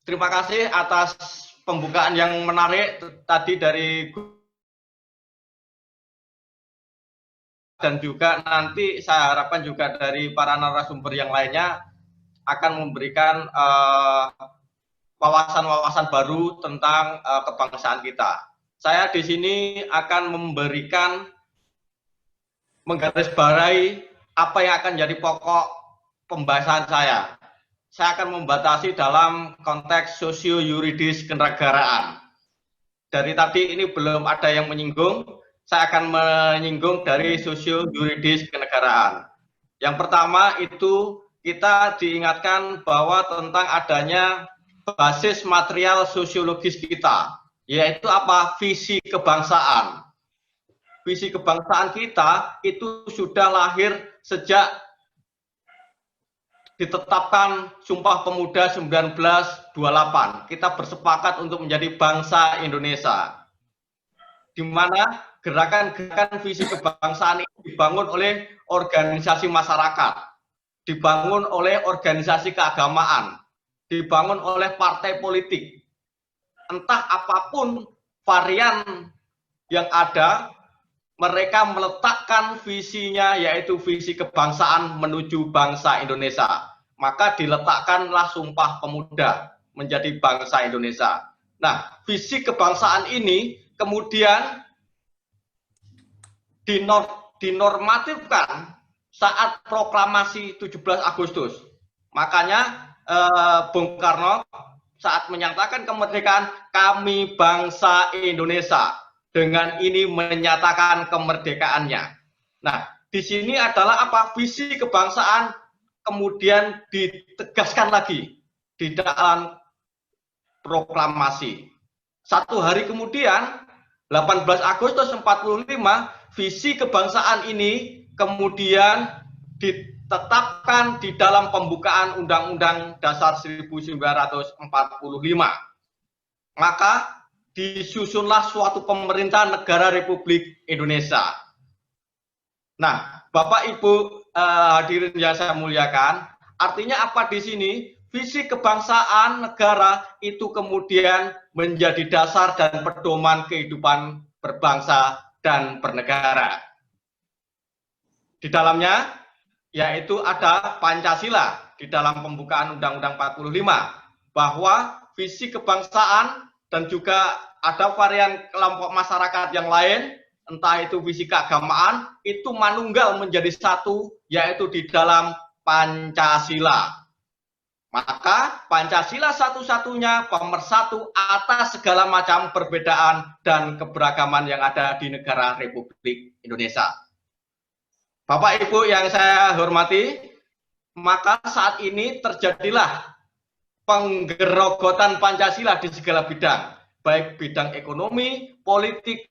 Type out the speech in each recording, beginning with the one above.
Terima kasih atas pembukaan yang menarik tadi dari dan juga nanti saya harapkan juga dari para narasumber yang lainnya akan memberikan wawasan-wawasan baru tentang kebangsaan kita. Saya di sini akan menggarisbawahi apa yang akan jadi pokok pembahasan saya. Saya akan membatasi dalam konteks sosio-yuridis kenegaraan. Dari tadi ini belum ada yang menyinggung, saya akan menyinggung dari sosio-yuridis kenegaraan. Yang pertama itu kita diingatkan bahwa tentang adanya basis material sosiologis kita, yaitu apa? Visi kebangsaan. Visi kebangsaan kita itu sudah lahir sejak ditetapkan Sumpah Pemuda 1928. Kita bersepakat untuk menjadi bangsa Indonesia, di mana gerakan-gerakan visi kebangsaan ini dibangun oleh organisasi masyarakat, dibangun oleh organisasi keagamaan, dibangun oleh partai politik. Entah apapun varian yang ada, mereka meletakkan visinya, yaitu visi kebangsaan menuju bangsa Indonesia. Maka diletakkanlah Sumpah Pemuda menjadi bangsa Indonesia. Nah, visi kebangsaan ini kemudian dinormatifkan saat proklamasi 17 Agustus. Makanya Bung Karno saat menyatakan kemerdekaan, kami bangsa Indonesia, dengan ini menyatakan kemerdekaannya. Nah, di sini adalah apa? Visi kebangsaan kemudian ditegaskan lagi di dalam proklamasi. Satu hari kemudian, 18 Agustus 45, visi kebangsaan ini kemudian ditetapkan di dalam pembukaan Undang-Undang Dasar 1945. Maka disusunlah suatu pemerintahan negara Republik Indonesia. Nah, Bapak Ibu hadirin yang saya muliakan, artinya apa di sini? Visi kebangsaan negara itu kemudian menjadi dasar dan pedoman kehidupan berbangsa dan bernegara. Di dalamnya yaitu ada Pancasila di dalam pembukaan Undang-Undang 45, bahwa visi kebangsaan dan juga ada varian kelompok masyarakat yang lain, entah itu visi keagamaan, itu manunggal menjadi satu, yaitu di dalam Pancasila. Maka Pancasila satu-satunya pemersatu atas segala macam perbedaan dan keberagaman yang ada di negara Republik Indonesia. Bapak Ibu yang saya hormati, maka saat ini terjadilah penggerogotan Pancasila di segala bidang, baik bidang ekonomi, politik.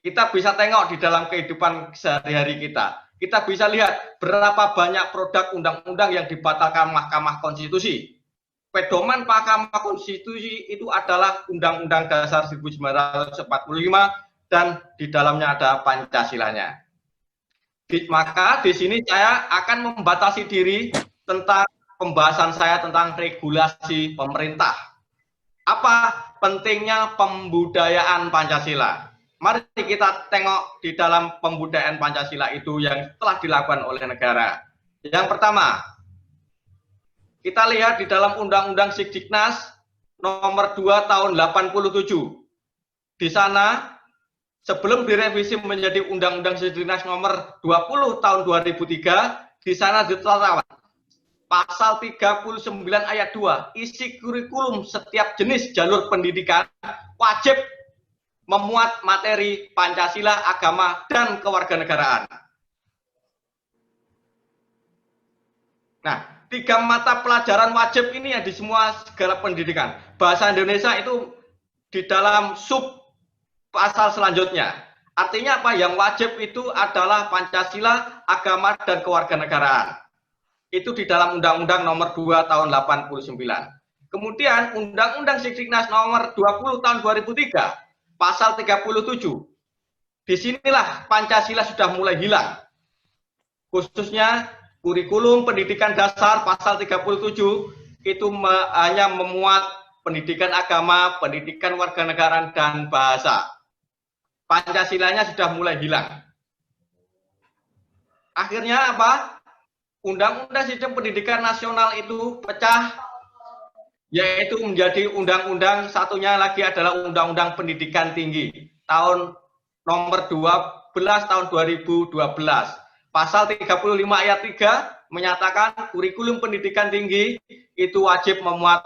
Kita bisa tengok di dalam kehidupan sehari-hari kita. Kita bisa lihat berapa banyak produk undang-undang yang dibatalkan Mahkamah Konstitusi. Pedoman Mahkamah Konstitusi itu adalah Undang-Undang Dasar 1945 dan di dalamnya ada Pancasilanya. Maka di sini saya akan membatasi diri tentang pembahasan saya tentang regulasi pemerintah. Apa pentingnya pembudayaan Pancasila? Mari kita tengok di dalam pembudayaan Pancasila itu yang telah dilakukan oleh negara. Yang pertama, kita lihat di dalam Undang-Undang Sidiknas nomor 2 tahun 87. Di sana sebelum direvisi menjadi Undang-Undang Sidiknas nomor 20 tahun 2003, di sana ditetapkan pasal 39 ayat 2, isi kurikulum setiap jenis jalur pendidikan wajib memuat materi Pancasila, agama, dan kewarganegaraan. Nah, 3 mata pelajaran wajib ini yang di semua segala pendidikan. Bahasa Indonesia itu di dalam sub pasal selanjutnya. Artinya apa? Yang wajib itu adalah Pancasila, agama, dan kewarganegaraan. Itu di dalam Undang-Undang nomor 2 tahun 89. Kemudian Undang-Undang Sidiknas nomor 20 tahun 2003, pasal 37. Disinilah Pancasila sudah mulai hilang. Khususnya Kurikulum pendidikan dasar pasal 37 itu hanya memuat pendidikan agama, pendidikan warganegaraan, dan bahasa. Pancasilanya sudah mulai hilang. Akhirnya apa? Undang-undang sistem pendidikan nasional itu pecah, yaitu menjadi undang-undang, satunya lagi adalah Undang-Undang Pendidikan Tinggi tahun nomor 12 tahun 2012. Pasal 35 ayat 3 menyatakan kurikulum pendidikan tinggi itu wajib memuat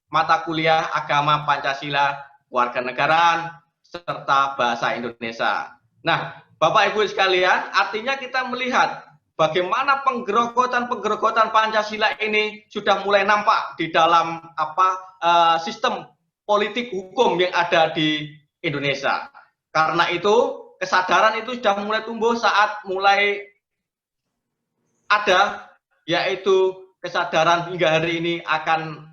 mata kuliah agama, Pancasila, kewarganegaraan, serta bahasa Indonesia. Nah, Bapak Ibu sekalian, artinya kita melihat bagaimana penggerogotan Pancasila ini sudah mulai nampak di dalam sistem politik hukum yang ada di Indonesia. Karena itu, kesadaran itu sudah mulai tumbuh saat mulai ada, yaitu kesadaran hingga hari ini akan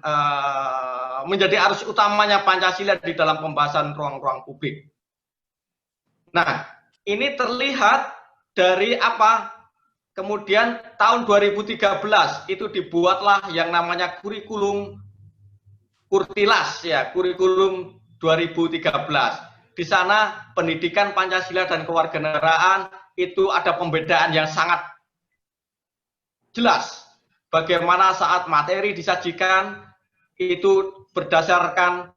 menjadi arus utamanya Pancasila di dalam pembahasan ruang-ruang publik. Nah, ini terlihat dari apa? Kemudian tahun 2013 itu dibuatlah yang namanya kurikulum Kurtilas, ya, kurikulum 2013. Di sana pendidikan Pancasila dan kewarganegaraan itu ada pembedaan yang sangat jelas. Bagaimana saat materi disajikan itu berdasarkan,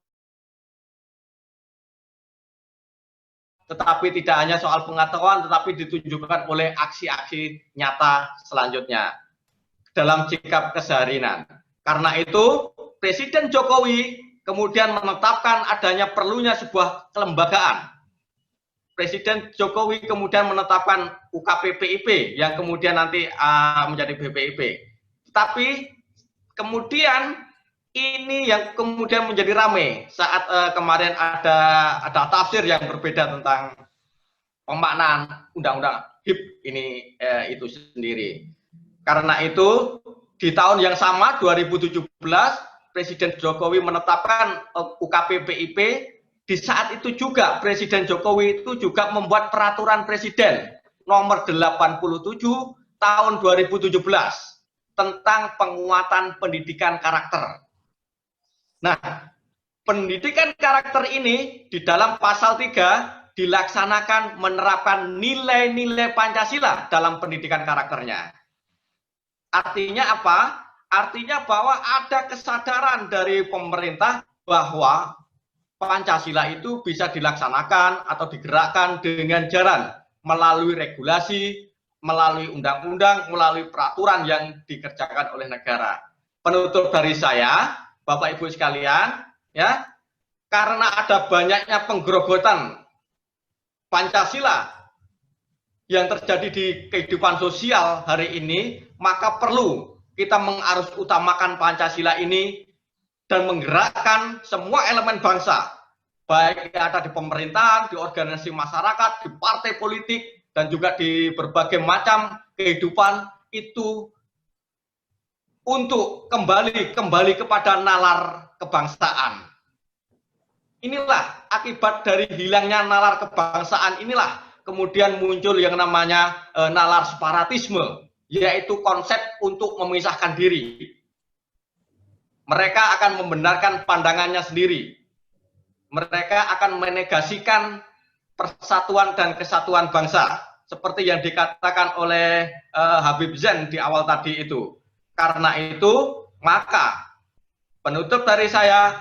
tetapi tidak hanya soal pengetahuan, tetapi ditunjukkan oleh aksi-aksi nyata selanjutnya dalam sikap keseharian. Karena itu, Presiden Jokowi kemudian menetapkan adanya perlunya sebuah kelembagaan. Presiden Jokowi kemudian menetapkan UKPPIP yang kemudian nanti menjadi BPIP. Tapi kemudian ini yang kemudian menjadi ramai saat kemarin ada tafsir yang berbeda tentang pemaknaan undang-undang HIP ini itu sendiri. Karena itu di tahun yang sama 2017 Presiden Jokowi menetapkan UKPPIP. Di saat itu juga Presiden Jokowi itu juga membuat peraturan Presiden nomor 87 tahun 2017 tentang penguatan pendidikan karakter. Nah, pendidikan karakter ini di dalam pasal 3 dilaksanakan menerapkan nilai-nilai Pancasila dalam pendidikan karakternya. Artinya apa? Artinya bahwa ada kesadaran dari pemerintah bahwa Pancasila itu bisa dilaksanakan atau digerakkan dengan jalan melalui regulasi, melalui undang-undang, melalui peraturan yang dikerjakan oleh negara. Penutup dari saya, Bapak Ibu sekalian, ya, karena ada banyaknya penggerogotan Pancasila yang terjadi di kehidupan sosial hari ini, maka perlu kita mengarusutamakan Pancasila ini dan menggerakkan semua elemen bangsa, baik yang ada di pemerintahan, di organisasi masyarakat, di partai politik, dan juga di berbagai macam kehidupan itu untuk kembali kepada nalar kebangsaan. Inilah akibat dari hilangnya nalar kebangsaan, inilah kemudian muncul yang namanya nalar separatisme, yaitu konsep untuk memisahkan diri. Mereka akan membenarkan pandangannya sendiri. Mereka akan menegasikan persatuan dan kesatuan bangsa, seperti yang dikatakan oleh Habib Zain di awal tadi itu. Karena itu, maka penutup dari saya,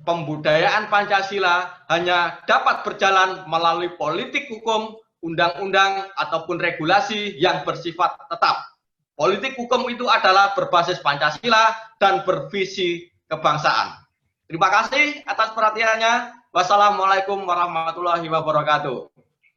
pembudayaan Pancasila hanya dapat berjalan melalui politik hukum, undang-undang, ataupun regulasi yang bersifat tetap. Politik hukum itu adalah berbasis Pancasila dan bervisi kebangsaan. Terima kasih atas perhatiannya. Wassalamualaikum warahmatullahi wabarakatuh.